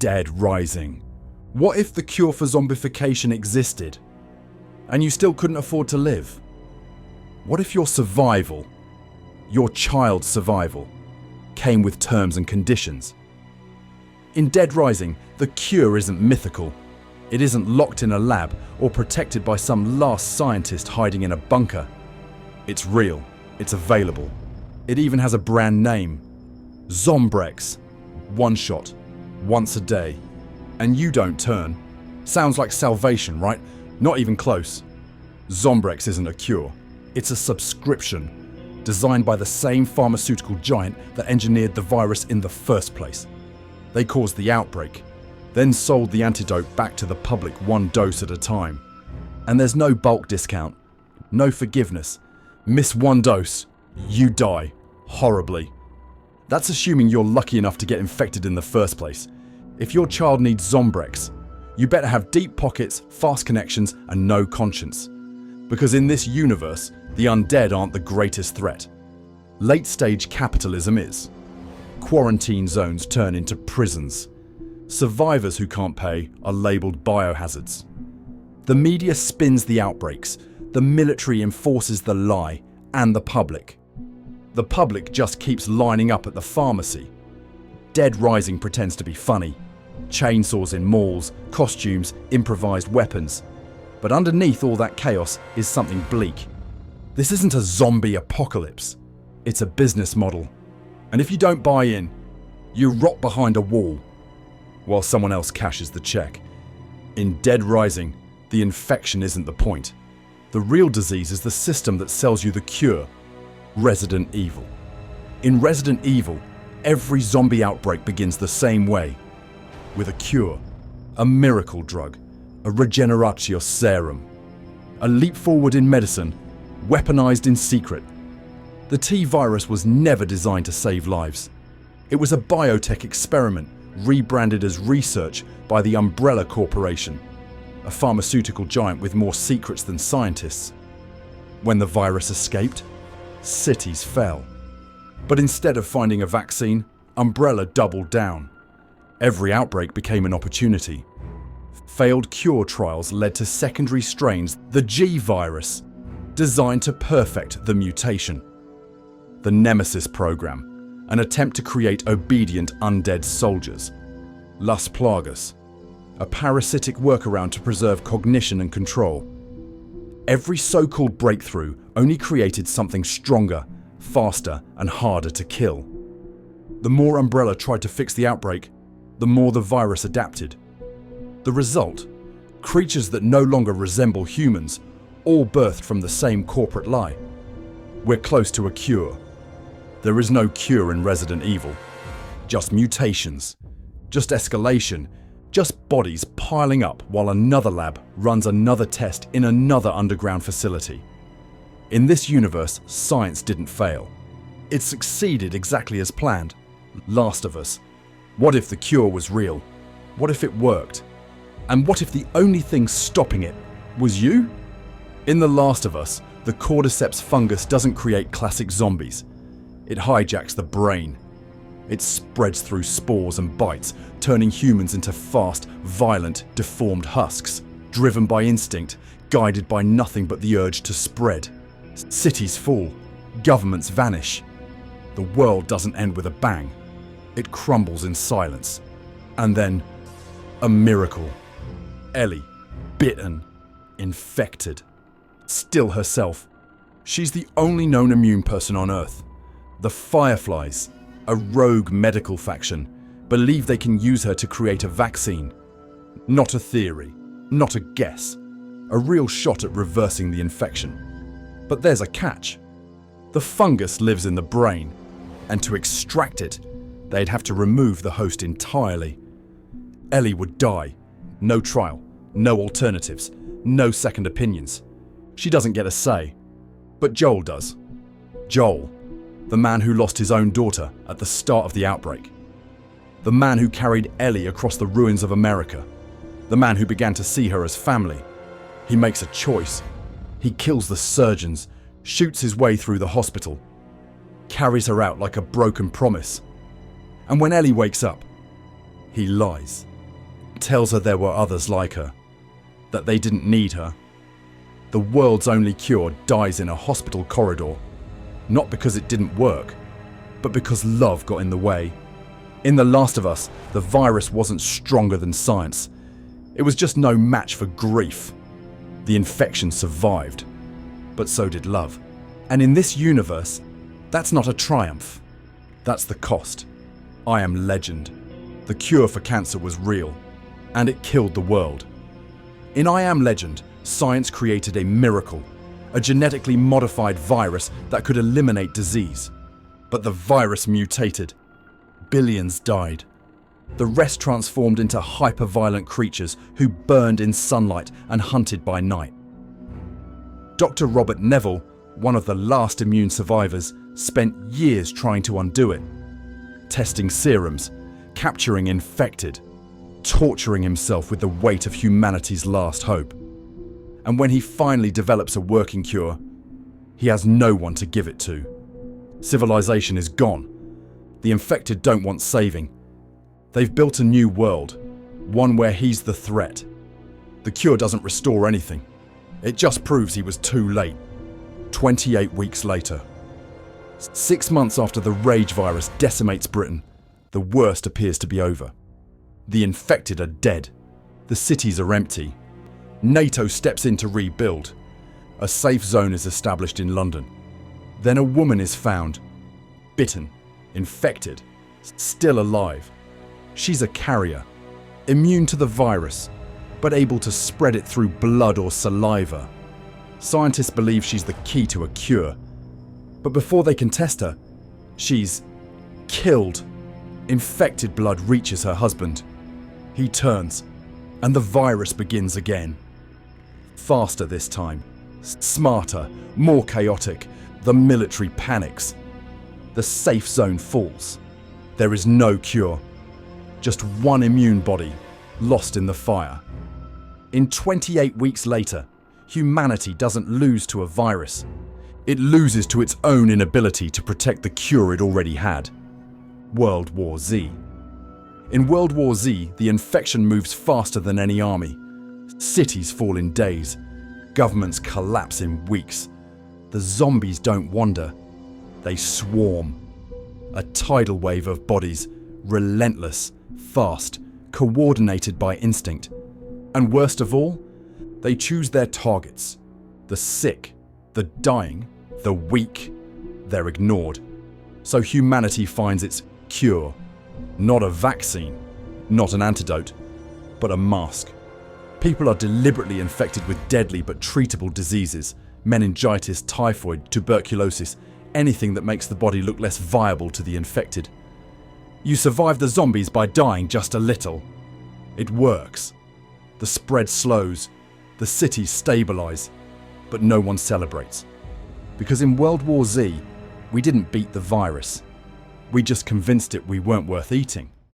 Dead Rising. What if the cure for zombification existed, and you still couldn't afford to live? What if your survival, your child's survival, came with terms and conditions? In Dead Rising, the cure isn't mythical. It isn't locked in a lab or protected by some last scientist hiding in a bunker. It's real. It's available. It even has a brand name. Zombrex. One shot. Once a day. And you don't turn. Sounds like salvation, right? Not even close. Zombrex isn't a cure. It's a subscription, designed by the same pharmaceutical giant that engineered the virus in the first place. They caused the outbreak, then sold the antidote back to the public one dose at a time. And there's no bulk discount, no forgiveness. Miss one dose, you die. Horribly. That's assuming you're lucky enough to get infected in the first place. If your child needs Zombrex, you better have deep pockets, fast connections, and no conscience. Because in this universe, the undead aren't the greatest threat. Late-stage capitalism is. Quarantine zones turn into prisons. Survivors who can't pay are labelled biohazards. The media spins the outbreaks. The military enforces the lie, and the public. The public just keeps lining up at the pharmacy. Dead Rising pretends to be funny. Chainsaws in malls, costumes, improvised weapons. But underneath all that chaos is something bleak. This isn't a zombie apocalypse. It's a business model. And if you don't buy in, you rot behind a wall while someone else cashes the check. In Dead Rising, the infection isn't the point. The real disease is the system that sells you the cure. Resident Evil. In Resident Evil, every zombie outbreak begins the same way. With a cure, a miracle drug, a regeneratio serum. A leap forward in medicine, weaponized in secret. The T-virus was never designed to save lives. It was a biotech experiment rebranded as research by the Umbrella Corporation, a pharmaceutical giant with more secrets than scientists. When the virus escaped, cities fell. But instead of finding a vaccine, Umbrella doubled down. Every outbreak became an opportunity. Failed cure trials led to secondary strains, the G virus, designed to perfect the mutation. The Nemesis program, an attempt to create obedient undead soldiers. Las Plagas, a parasitic workaround to preserve cognition and control. Every so-called breakthrough only created something stronger, faster, and harder to kill. The more Umbrella tried to fix the outbreak, the more the virus adapted. The result? Creatures that no longer resemble humans, all birthed from the same corporate lie. We're close to a cure. There is no cure in Resident Evil. Just mutations. Just escalation. Just bodies piling up while another lab runs another test in another underground facility. In this universe, science didn't fail. It succeeded exactly as planned. Last of Us. What if the cure was real? What if it worked? And what if the only thing stopping it was you? In The Last of Us, the cordyceps fungus doesn't create classic zombies. It hijacks the brain. It spreads through spores and bites, turning humans into fast, violent, deformed husks, driven by instinct, guided by nothing but the urge to spread. Cities fall. Governments vanish. The world doesn't end with a bang. It crumbles in silence. And then, a miracle. Ellie, bitten, infected. Still herself. She's the only known immune person on Earth. The Fireflies, a rogue medical faction, believe they can use her to create a vaccine. Not a theory, not a guess. A real shot at reversing the infection. But there's a catch. The fungus lives in the brain, and to extract it, they'd have to remove the host entirely. Ellie would die. No trial, no alternatives, no second opinions. She doesn't get a say. But Joel does. Joel, the man who lost his own daughter at the start of the outbreak. The man who carried Ellie across the ruins of America. The man who began to see her as family. He makes a choice. He kills the surgeons, shoots his way through the hospital, carries her out like a broken promise. And when Ellie wakes up, he lies. tells her there were others like her, that they didn't need her. The world's only cure dies in a hospital corridor, not because it didn't work, but because love got in the way. In The Last of Us, the virus wasn't stronger than science. It was just no match for grief. The infection survived, but so did love. And in this universe, that's not a triumph. That's the cost. I Am Legend. The cure for cancer was real, and it killed the world. In I Am Legend, science created a miracle, a genetically modified virus that could eliminate disease. But the virus mutated. Billions died. The rest transformed into hyper-violent creatures who burned in sunlight and hunted by night. Dr. Robert Neville, one of the last immune survivors, spent years trying to undo it. Testing serums, capturing infected, torturing himself with the weight of humanity's last hope. And when he finally develops a working cure, he has no one to give it to. Civilization is gone. The infected don't want saving. They've built a new world, one where he's the threat. The cure doesn't restore anything. It just proves he was too late. 28 weeks later. 6 months after the rage virus decimates Britain, the worst appears to be over. The infected are dead. The cities are empty. NATO steps in to rebuild. A safe zone is established in London. Then a woman is found, bitten, infected, still alive. She's a carrier, immune to the virus, but able to spread it through blood or saliva. Scientists believe she's the key to a cure. But before they can test her, she's killed. Infected blood reaches her husband. He turns, and the virus begins again. Faster this time, smarter, more chaotic. The military panics. The safe zone falls. There is no cure. Just one immune body, lost in the fire. In 28 weeks later, humanity doesn't lose to a virus. It loses to its own inability to protect the cure it already had. World War Z. In World War Z, the infection moves faster than any army. Cities fall in days. Governments collapse in weeks. The zombies don't wander. They swarm. A tidal wave of bodies, relentless, fast, coordinated by instinct. And worst of all, they choose their targets. The sick, the dying, the weak. They're ignored. So humanity finds its cure. Not a vaccine, not an antidote, but a mask. People are deliberately infected with deadly but treatable diseases. Meningitis, typhoid, tuberculosis, anything that makes the body look less viable to the infected. You survive the zombies by dying just a little. It works. The spread slows, the cities stabilize, but no one celebrates. Because in World War Z, we didn't beat the virus. We just convinced it we weren't worth eating.